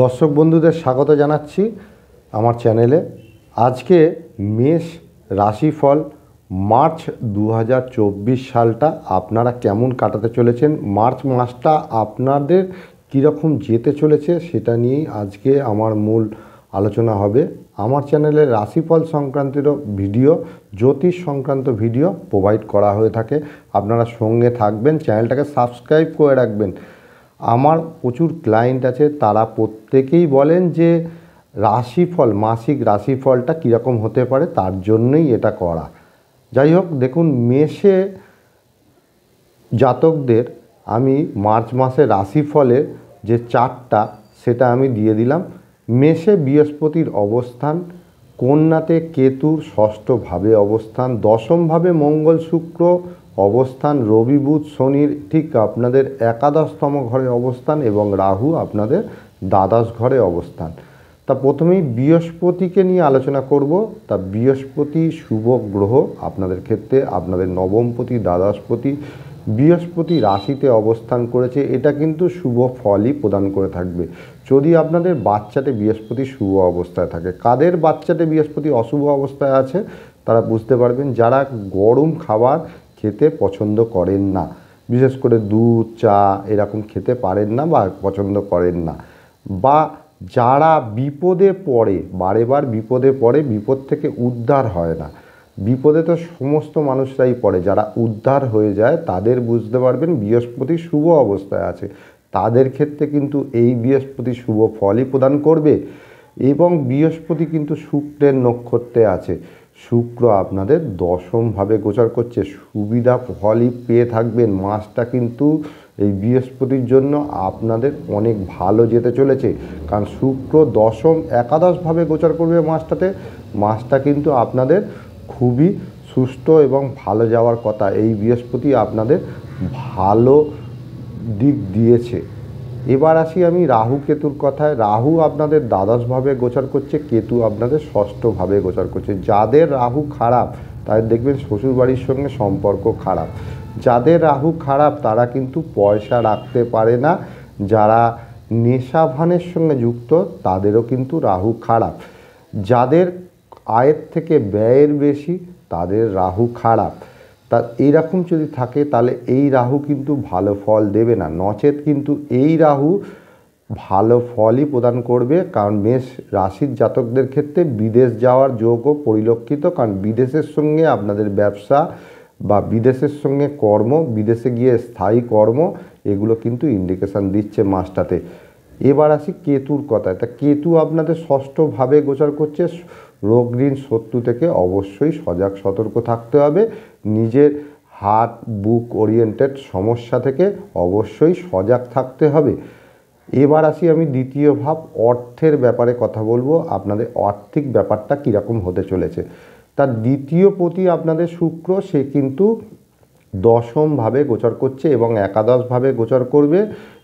দর্শক বন্ধুদের স্বাগত জানাচ্ছি আমার চ্যানেলে। আজকে মেষ রাশিফল মার্চ 2024 সালটা আপনারা কেমন কাটাতে চলেছেন, মার্চ মাসটা আপনাদের কীরকম যেতে চলেছে সেটা নিয়েই আজকে আমার মূল আলোচনা হবে। আমার চ্যানেলে রাশিফল সংক্রান্ত ভিডিও, জ্যোতিষ সংক্রান্ত ভিডিও প্রোভাইড করা হয়ে থাকে। আপনারা সঙ্গে থাকবেন, চ্যানেলটাকে সাবস্ক্রাইব করে রাখবেন। আমার প্রচুর ক্লায়েন্ট আছে, তারা প্রত্যেকেই বলেন যে রাশিফল, মাসিক রাশিফলটা কীরকম হতে পারে, তার জন্যই এটা করা। যাই হোক, দেখুন মেষে জাতকদের আমি মার্চ মাসে রাশিফলের যে চার্টটা সেটা আমি দিয়ে দিলাম। মেষে বৃহস্পতির অবস্থান, কন্যাতে কেতুর ষষ্ঠভাবে অবস্থান, দশমভাবে মঙ্গল শুক্র অবস্থান, রবি বুধ শনির ঠিক আপনাদের একাদশতম ঘরে অবস্থান এবং রাহু আপনাদের দ্বাদশ ঘরে অবস্থান। তা প্রথমেই বৃহস্পতিকে নিয়ে আলোচনা করব। তা বৃহস্পতি শুভ গ্রহ আপনাদের ক্ষেত্রে, আপনাদের নবমপতি দ্বাদশপতি বৃহস্পতি রাশিতে অবস্থান করেছে, এটা কিন্তু শুভ ফলই প্রদান করে থাকবে যদি আপনাদের বাচ্চাতে বৃহস্পতি শুভ অবস্থায় থাকে। কাদের বাচ্চাতে বৃহস্পতি অশুভ অবস্থায় আছে তারা বুঝতে পারবেন, যারা গরম খাবার খেতে পছন্দ করেন না, বিশেষ করে দুধ চা এরকম খেতে পারেন না বা পছন্দ করেন না, বা যারা বিপদে পড়ে, বারে বার বিপদে পড়ে, বিপদ থেকে উদ্ধার হয় না। বিপদে তো সমস্ত মানুষরাই পড়ে, যারা উদ্ধার হয়ে যায় তাদের বুঝতে পারবেন বৃহস্পতি শুভ অবস্থায় আছে। তাদের ক্ষেত্রে কিন্তু এই বৃহস্পতি শুভ ফলই প্রদান করবে। এবং বৃহস্পতি কিন্তু শুক্রের নক্ষত্রে আছে, শুক্র আপনাদের দশমভাবে গোচর করছে, সুবিধা ফলই পেয়ে থাকবেন। মাসটা কিন্তু এই বৃহস্পতির জন্য আপনাদের অনেক ভালো যেতে চলেছে, কারণ শুক্র দশম একাদশভাবে গোচর করবে মাসটা কিন্তু আপনাদের খুবই সুস্থ এবং ভালো যাওয়ার কথা। এই বৃহস্পতি আপনাদের ভালো দিক দিয়েছে। এবার আসি আমি রাহু কেতুর কথায়। রাহু আপনাদের দ্বাদশভাবে গোচর করছে, কেতু আপনাদের ষষ্ঠভাবে গোচর করছে। যাদের রাহু খারাপ তাদের দেখবেন শ্বশুরবাড়ির সঙ্গে সম্পর্ক খারাপ। যাদের রাহু খারাপ তারা কিন্তু পয়সা রাখতে পারে না। যারা নেশাভানের সঙ্গে যুক্ত তাদেরও কিন্তু রাহু খারাপ। যাদের আয়ের থেকে ব্যয়ের বেশি তাদের রাহু খারাপ। তা এইরকম যদি থাকে তাহলে এই রাহু কিন্তু ভালো ফল দেবে না, নচেত কিন্তু এই রাহু ভালো ফলই প্রদান করবে। কারণ মেষ রাশির জাতকদের ক্ষেত্রে বিদেশ যাওয়ার যোগও পরিলক্ষিত, কারণ বিদেশের সঙ্গে আপনাদের ব্যবসা বা বিদেশের সঙ্গে কর্ম, বিদেশে গিয়ে স্থায়ী কর্ম, এগুলো কিন্তু ইন্ডিকেশান দিচ্ছে মাসটাতে। এবার আসি কেতুর কথায়। তা কেতু আপনাদের ষষ্ঠভাবে গোচর করছে, রোগ ঋণ শত্রু থেকে অবশ্যই সজাগ সতর্ক থাকতে হবে। নিজের হার্ট বুক ওরিয়েন্টেড সমস্যা থেকে অবশ্যই সজাগ থাকতে হবে। এবার আসি আমি দ্বিতীয় ভাব, অর্থের ব্যাপারে কথা বলবো। আপনাদের আর্থিক ব্যাপারটা কীরকম হতে চলেছে। তার দ্বিতীয় পতি আপনাদের শুক্র, সে কিন্তু দশমভাবে গোচর করছে এবং একাদশভাবে গোচর করবে।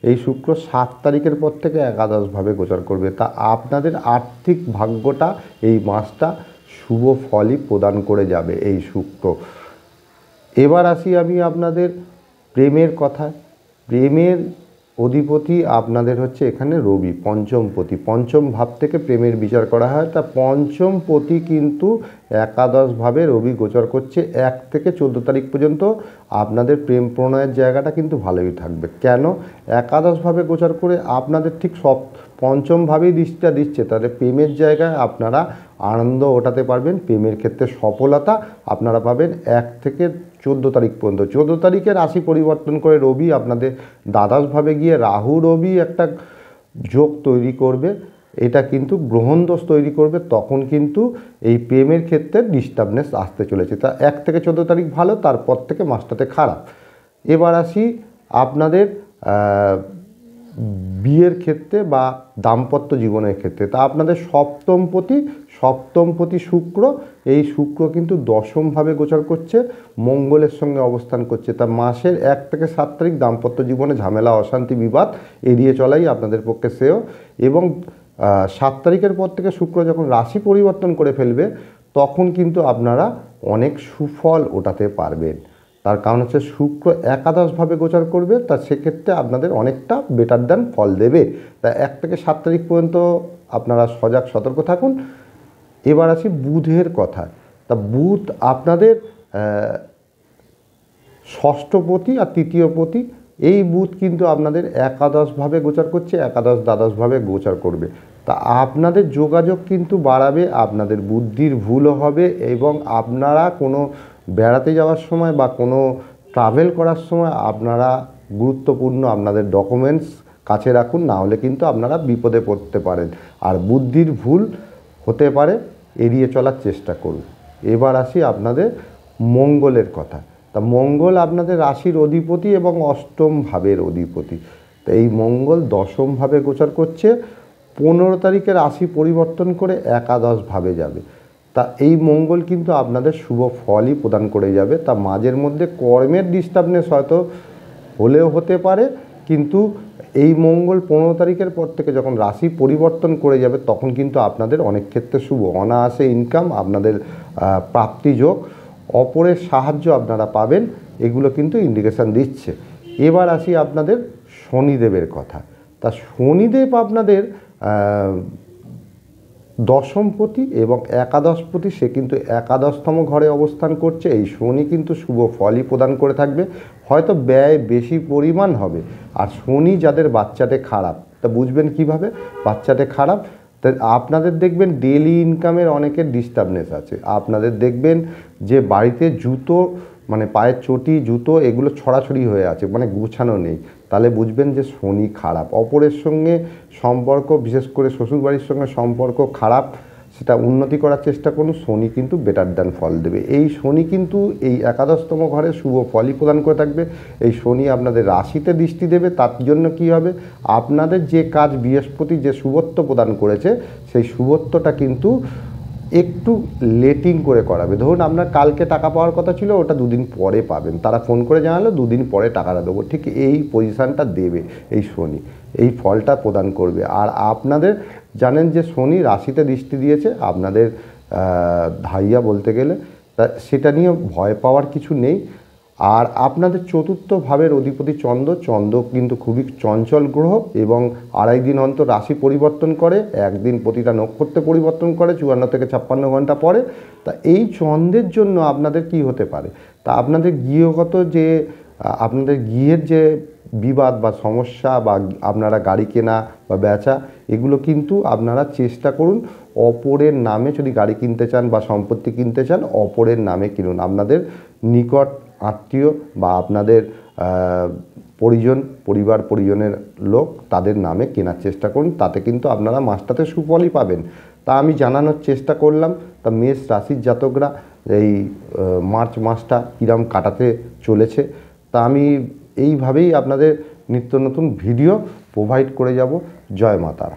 এই শুক্র 7 তারিখের পর থেকে একাদশভাবে গোচর করবে। তা আপনাদের আর্থিক ভাগ্যটা এই মাসটা শুভ ফলই প্রদান করে যাবে এই শুক্র। এবার আসি আমি আপনাদের প্রেমের কথায়। প্রেমের অধিপতি আপনাদের হচ্ছে এখানে রবি, পঞ্চমপতি। পঞ্চম ভাব থেকে প্রেমের বিচার করা হয়। তা পঞ্চমপতি কিন্তু একাদশভাবে রবি গোচর করছে। 1 থেকে 14 তারিখ পর্যন্ত আপনাদের প্রেম প্রণয়ের জায়গাটা কিন্তু ভালোই থাকবে। কেন? একাদশভাবে গোচর করে আপনাদের ঠিক পঞ্চমভাবেই দৃষ্টিটা দিচ্ছে, তাহলে প্রেমের জায়গায় আপনারা আনন্দ ওঠাতে পারবেন। প্রেমের ক্ষেত্রে সফলতা আপনারা পাবেন 1 থেকে 14 তারিখ পর্যন্ত। 14 তারিখে রাশি পরিবর্তন করে রবি আপনাদের দ্বাদশভাবে গিয়ে রাহু রবি একটা যোগ তৈরি করবে, এটা কিন্তু গ্রহণদোষ তৈরি করবে। তখন কিন্তু এই প্রেমের ক্ষেত্রে ডিস্টার্বনেস আসতে চলেছে। তা 1 থেকে 14 তারিখ ভালো, তারপর থেকে মাসটাতে খারাপ। এবার আসি আপনাদের বিয়ের ক্ষেত্রে বা দাম্পত্য জীবনের ক্ষেত্রে। তা আপনাদের সপ্তমপতি শুক্র, এই শুক্র কিন্তু দশমভাবে গোচর করছে, মঙ্গলের সঙ্গে অবস্থান করছে। তা মাসের 1 থেকে 7 তারিখ দাম্পত্য জীবনে ঝামেলা অশান্তি বিবাদ এড়িয়ে চলাই আপনাদের পক্ষে শ্রেয়। এবং 7 তারিখের পর থেকে শুক্র যখন রাশি পরিবর্তন করে ফেলবে তখন কিন্তু আপনারা অনেক সুফল ওঠাতে পারবেন। তার কারণ হচ্ছে শুক্র একাদশভাবে গোচর করবে, তা সেক্ষেত্রে আপনাদের অনেকটা বেটার দেন ফল দেবে। তা 1 থেকে 7 তারিখ পর্যন্ত আপনারা সজাগ সতর্ক থাকুন। এবার আসি বুধের কথা। তা বুধ আপনাদের ষষ্ঠপতি আর তৃতীয়পতি, এই বুধ কিন্তু আপনাদের একাদশভাবে গোচর করছে, একাদশ দ্বাদশভাবে গোচর করবে। তা আপনাদের যোগাযোগ কিন্তু বাড়াবে, আপনাদের বুদ্ধির ভুলও হবে, এবং আপনারা কোনো বেড়াতে যাওয়ার সময় বা কোনো ট্রাভেল করার সময় আপনারা গুরুত্বপূর্ণ আপনাদের ডকুমেন্টস কাছে রাখুন, না হলে কিন্তু আপনারা বিপদে পড়তে পারেন। আর বুদ্ধির ভুল হতে পারে, এড়িয়ে চলার চেষ্টা করুন। এবার আসি আপনাদের মঙ্গলের কথা। তা মঙ্গল আপনাদের রাশির অধিপতি এবং অষ্টম ভাবের অধিপতি। তো এই মঙ্গল দশমভাবে গোচর করছে, 15 তারিখে রাশি পরিবর্তন করে একাদশভাবে যাবে। তা এই মঙ্গল কিন্তু আপনাদের শুভ ফলই প্রদান করে যাবে। তা মাঝের মধ্যে কর্মের ডিস্টার্বনেস হয়তো হলেও হতে পারে, কিন্তু এই মঙ্গল 15 তারিখের পর থেকে যখন রাশি পরিবর্তন করে যাবে তখন কিন্তু আপনাদের অনেক ক্ষেত্রে শুভ, অনায়াসে ইনকাম, আপনাদের প্রাপ্তিযোগ, অপরের সাহায্য আপনারা পাবেন, এগুলো কিন্তু ইন্ডিকেশান দিচ্ছে। এবার আসি আপনাদের শনিদেবের কথা। তা শনিদেব আপনাদের দশমপতি এবং একাদশপতি, সে কিন্তু একাদশতম ঘরে অবস্থান করছে। এই শনি কিন্তু শুভ ফলই প্রদান করে থাকবে, হয়তো ব্যয় বেশি পরিমাণ হবে। আর শনি যাদের বাচ্চাতে খারাপ, তা বুঝবেন কিভাবে বাচ্চাতে খারাপ? তা আপনাদের দেখবেন ডেলি ইনকামের অনেকের ডিস্টার্বনেস আছে, আপনাদের দেখবেন যে বাড়িতে জুতো, মানে পায়ের চটি, জুতো, এগুলো ছড়াছড়ি হয়ে আছে, মানে গোছানো নেই, তাহলে বুঝবেন যে শনি খারাপ। অপরের সঙ্গে সম্পর্ক, বিশেষ করে শ্বশুরবাড়ির সঙ্গে সম্পর্ক খারাপ, সেটা উন্নতি করার চেষ্টা করুন, শনি কিন্তু বেটার দেন ফল দেবে। এই শনি কিন্তু এই একাদশতম ঘরে শুভ ফলই প্রদান করে থাকবে। এই শনি আপনাদের রাশিতে দৃষ্টি দেবে, তার জন্য কি হবে, আপনাদের যে কাজ বৃহস্পতি যে শুভত্ব প্রদান করেছে, সেই শুভত্বটা কিন্তু একটু লেটিং করে করাবে। ধরুন আপনার কালকে টাকা পাওয়ার কথা ছিল, ওটা 2 দিন পরে পাবেন, তারা ফোন করে জানালো 2 দিন পরে টাকাটা দেবো, ঠিক এই পজিশানটা দেবে এই শনি, এই ফলটা প্রদান করবে। আর আপনাদের জানেন যে শনি রাশিতে দৃষ্টি দিয়েছে, আপনাদের ধাইয়া বলতে গেলে, তা সেটা নিয়ে ভয় পাওয়ার কিছু নেই। আর আপনাদের চতুর্থ ভাবের অধিপতি চন্দ্র কিন্তু খুবই চঞ্চল গ্রহ, এবং 2.5 দিন অন্তর রাশি পরিবর্তন করে, একদিন প্রতিটা নক্ষত্রে পরিবর্তন করে 54 থেকে 56 ঘন্টা পরে। তা এই চন্দ্রের জন্য আপনাদের কি হতে পারে, তা আপনাদের গৃহগত যে আপনাদের গৃহের যে বিবাদ বা সমস্যা, বা আপনারা গাড়ি কেনা বা বেচা, এগুলো কিন্তু আপনারা চেষ্টা করুন অপরের নামে, যদি গাড়ি কিনতে চান বা সম্পত্তি কিনতে চান অপরের নামে কিনুন। আপনাদের নিকট আত্মীয় বা আপনাদের পরিজনের লোক, তাদের নামে কেনার চেষ্টা করুন, তাতে কিন্তু আপনারা মাসটাতে সুফলই পাবেন। তা আমি জানানোর চেষ্টা করলাম। তা মেষ রাশির জাতকরা এই মার্চ মাসটা কিরম কাটাতে চলেছে, তা আমি এইভাবেই আপনাদের নিত্য নতুন ভিডিও প্রোভাইড করে যাব। জয় মা তারা।